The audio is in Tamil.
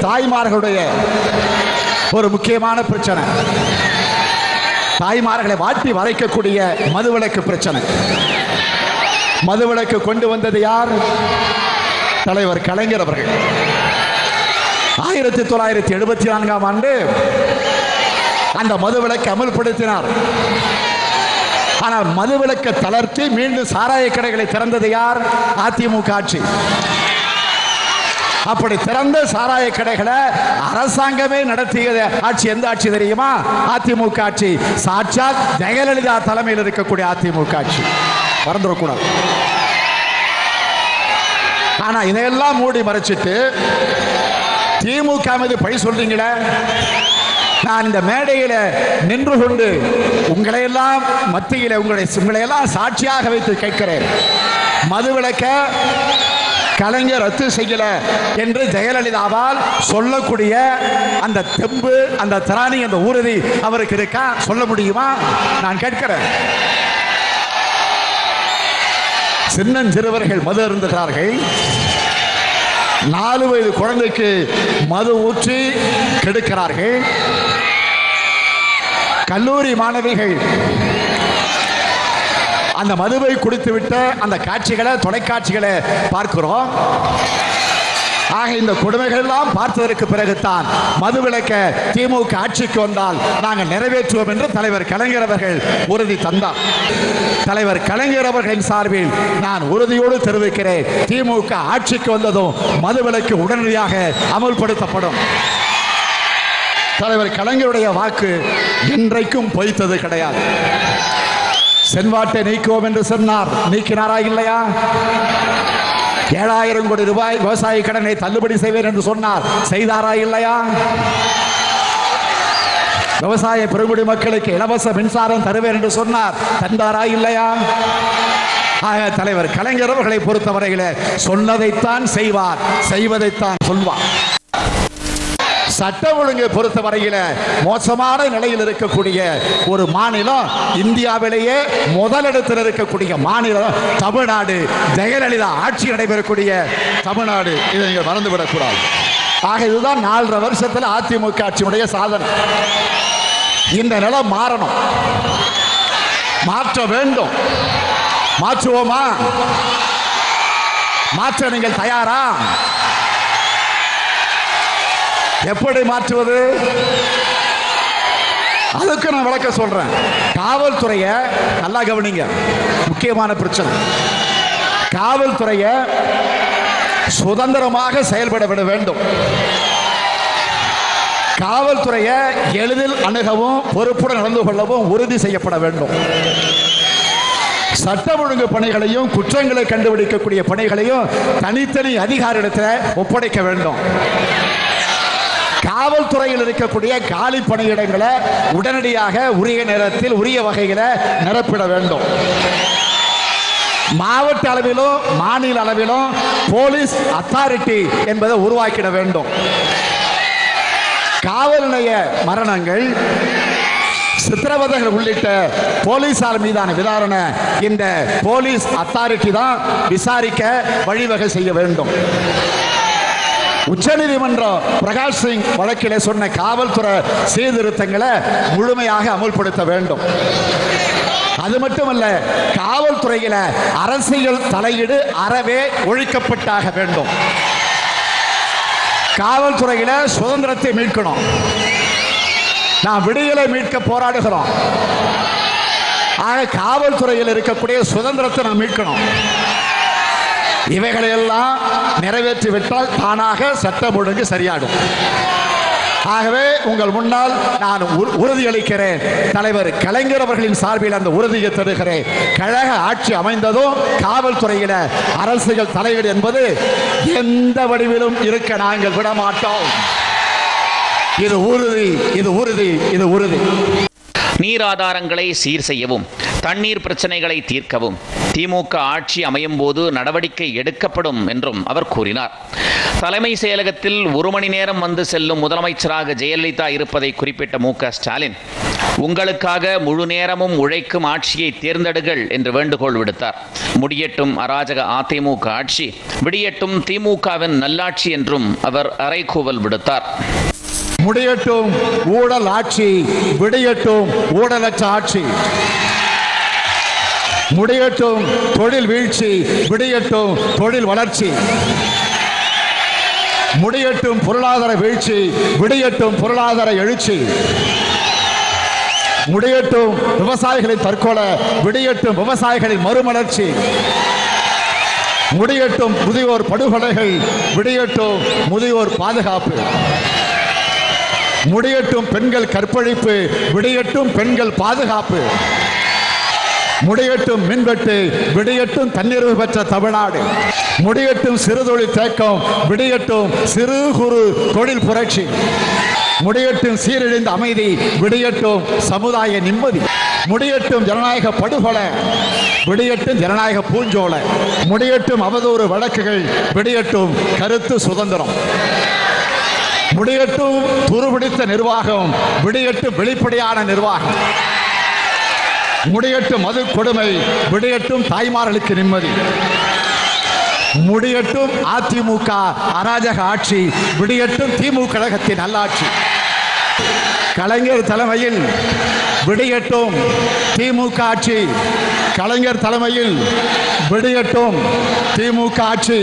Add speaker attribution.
Speaker 1: தாய்மார்களுடைய ஒரு முக்கியமான பிரச்சனை. தாய்மார்களை வாட்டி வரைக்கக்கூடிய மதுவிலக்கு பிரச்சனை. மதுவிலக்கு கொண்டு வந்தது யார்? தலைவர் கலைஞர் அவர்கள். 1974ஆம் ஆண்டு அந்த மதுவிலக்கு அமல்படுத்தினார். ஆனால் மதுவிலக்கை தளர்த்தி மீண்டும் சாராய கடைகளை திறந்தது யார்? அதிமுக ஆட்சி. அப்படி திறந்த சாராய கடைகளை அரசாங்கமே நடத்திய ஆட்சி எந்த ஆட்சி தெரியுமா? அதிமுக ஆட்சி. சாட்சாத் ஜெயலலிதா தலைமையில் இருக்கக்கூடிய அதிமுக ஆட்சி. மறந்துடக்கூடாது. ஆனா இதையெல்லாம் மூடி மறைச்சிட்டு திமுக மீது பழி சொல்றீங்களே. நான் இந்த மேடையில் நின்று கொண்டு உங்களையெல்லாம் மத்தியில் உங்களையெல்லாம் சாட்சியாக வைத்து கேட்கிறேன். மதுவிலக்க கலைஞர் ரத்து செய்யல என்று ஜெயலலிதாவால் சொல்லக்கூடிய அந்த தெம்பு, அந்த திராணி, அந்த உறுதி அவருக்கு இருக்கா? சொல்ல முடியுமா? நான் கேட்கிறேன். சின்னஞ்சிறுவர்கள் மது அருந்துகிறார்கள். 4 வயது குழந்தைக்கு மது ஊற்றி கெடுக்கிறார்கள். கல்லூரி மாணவிகள் அந்த மதுவை குடித்துவிட்ட அந்த காட்சிகளை, தொலைக்காட்சிகளை பார்க்கிறோம். ஆக இந்த கொடுமைகள் எல்லாம் பார்த்ததற்கு பிறகுதான் மதுவிலக்க திமுக ஆட்சிக்கு வந்தால் நாங்கள் நிறைவேற்றுவோம் என்று தலைவர் கலைஞர் அவர்கள் உறுதி தந்தார். தலைவர் கலைஞர் அவர்களின் சார்பில் நான் உறுதியோடு தெரிவிக்கிறேன், திமுக ஆட்சிக்கு வந்ததும் மதுவிலக்கு உடனடியாக அமல்படுத்தப்படும். தலைவர் கலைஞருடைய வாக்கு இன்றைக்கும் பொய்த்தது கிடையாது. சென்வாட்டை நீக்குவோம் என்று சொன்னார். நீக்கினாரா இல்லையா? 7000 கோடி ரூபாய் விவசாய கடனை தள்ளுபடி செய்வேன் என்று சொன்னார். செய்தாரா இல்லையா? விவசாய பெருங்குடி மக்களுக்கு இலவச மின்சாரம் தருவேன் என்று சொன்னார். தந்தாரா இல்லையா? தலைவர் கலைஞர் அவர்களை பொறுத்தவரையில் சொன்னதைத்தான் செய்வார், செய்வதைத்தான் சொல்வார். சட்ட ஒழுங்கை பொறுத்தவரையில் மோசமான நிலையில் இருக்கக்கூடிய ஒரு மாநிலம், இந்தியாவிலேயே முதலிடத்தில் இருக்கக்கூடிய மாநிலம் தமிழ்நாடு. ஜெயலலிதா ஆட்சி நடைபெறக்கூடிய தமிழ்நாடு. இதை நீங்கள் மறந்துவிடக்கூடாது. ஆக இதுதான் 4.5 வருஷத்தில் அதிமுக ஆட்சியுடைய சாதனை. இந்த நிலம் மாறணும், மாற்ற வேண்டும். மாற்றுவோமா? மாற்ற நீங்கள் தயாரா? எப்படி மாற்றுவது? அதுக்கு நான் விளக்க சொல்றேன். காவல்துறையை நல்லா கவனிங்க, முக்கியமான பிரச்சனை. காவல்துறையை சுதந்திரமாக செயல்பட விட வேண்டும். காவல்துறையை எளிதில் அணுகவும் பொறுப்புடன் நடந்து கொள்ளவும் உறுதி செய்யப்பட வேண்டும். சட்ட ஒழுங்கு பணிகளையும் குற்றங்களை கண்டுபிடிக்கக்கூடிய பணிகளையும் தனித்தனி அதிகாரிடத்தில் ஒப்படைக்க வேண்டும். காவல்துறையில் இருக்கக்கூடிய காலி பணியிடங்களை உடனடியாக உரிய நேரத்தில் உரிய வகையில் நிரப்பிட வேண்டும். மாவட்ட அளவிலும் மாநில அளவிலும் போலீஸ் அத்தாரிட்டி என்பதை உருவாக்கிட வேண்டும். காவல் நிலைய மரணங்கள், சித்திரவதைகள் உள்ளிட்ட போலீசார் மீதான விசாரணை இந்த போலீஸ் அத்தாரிட்டி தான் விசாரிக்க வழிவகை செய்ய வேண்டும். உச்சநீதிமன்றம் பிரகாஷ் சிங் வழக்கிலே சொன்ன காவல்துறை சீர்திருத்தங்களை முழுமையாக அமல்படுத்த வேண்டும். அது மட்டுமல்ல, காவல்துறையில அரசியல் தலையீடு அறவே ஒழிக்கப்பட்டாக வேண்டும். காவல்துறையில சுதந்திரத்தை மீட்கணும். நாம் விடுதலை மீட்க போராடுகிறோம். ஆக காவல்துறையில் இருக்கக்கூடிய சுதந்திரத்தை நாம் மீட்கணும். இவைகளையெல்லாம் நிறைவேற்றிவிட்டால் தானாக சட்டம் ஒழுங்கு சரியாடும். ஆகவே உங்கள் முன்னால் நான் உறுதியளிக்கிறேன், தலைவர் கலைஞர் அவர்களின் சார்பில் அந்த உறுதியை தருகிறேன். கழக ஆட்சி அமைந்ததும் காவல்துறையில அரசியல் தலையீடு என்பது எந்த வடிவிலும் இருக்க நாங்கள் விடமாட்டோம். இது உறுதி, இது உறுதி, இது உறுதி.
Speaker 2: நீர் ஆதாரங்களை சீர் செய்யவும் தண்ணீர் பிரச்சனைகளை தீர்க்கவும் திமுக ஆட்சி அமையும் போது நடவடிக்கை எடுக்கப்படும் என்றும் அவர் கூறினார். தலைமை செயலகத்தில் 1 மணி நேரம் வந்து செல்லும் முதலமைச்சராக ஜெயலலிதா இருப்பதை குறிப்பிட்ட மு.க. ஸ்டாலின் உங்களுக்காக முழு நேரமும் உழைக்கும் ஆட்சியை தேர்ந்தெடுங்கள் என்று வேண்டுகோள் விடுத்தார். முடியட்டும் அராஜக அதிமுக ஆட்சி, விடியட்டும் திமுகவின் நல்லாட்சி என்றும் அவர் அறைகூவல் விடுத்தார்.
Speaker 1: முடியட்டும் ஊழல் ஆட்சி, விடியட்டும் ஊழலற்ற ஆட்சி. முடியட்டும் தொழில் வீழ்ச்சி, விடியட்டும் தொழில் வளர்ச்சி. முடியட்டும் பொருளாதார வீழ்ச்சி, விடியட்டும் பொருளாதார எழுச்சி. முடியட்டும் விவசாயிகளின் தற்கொலை, விடியட்டும் விவசாயிகளின் மறுமலர்ச்சி. முடியட்டும் முதியோர் படுகொலைகள், விடியட்டும் முதியோர் பாதுகாப்பு. முடியட்டும் பெண்கள் கற்பழிப்பு, விடியட்டும் பெண்கள் பாதுகாப்பு. முடியட்டும் மின்வெட்டு, விடியட்டும் தன்னிறைவு பெற்ற தமிழ்நாடு. முடியட்டும் சிறுதொழில் தேக்கம், விடியட்டும் சிறு குறு தொழில் புரட்சி. முடியட்டும் சீரழிந்த அமைதி, விடியட்டும் சமுதாய நிம்மதி. முடியட்டும் ஜனநாயக படுகொலை, விடியட்டும் ஜனநாயக பூஞ்சோலை. முடியட்டும் அவதூறு வழக்குகள், விடியட்டும் கருத்து சுதந்திரம். முடியட்டும் துருபிடித்த நிர்வாகம், விடியட்டும் வெளிப்படையான நிர்வாகம். முடியட்டும் மது கொடுமை, விடியட்டும் தாய்மார்களுக்கு நிம்மதி. முடியட்டும் அதிமுக அராஜக ஆட்சி, விடியட்டும் திமுக கழகத்தின் நல்லாட்சி. கலைஞர் தலைமையில் விடியட்டும் திமுக ஆட்சி. கலைஞர் தலைமையில் விடியட்டும் திமுக ஆட்சி.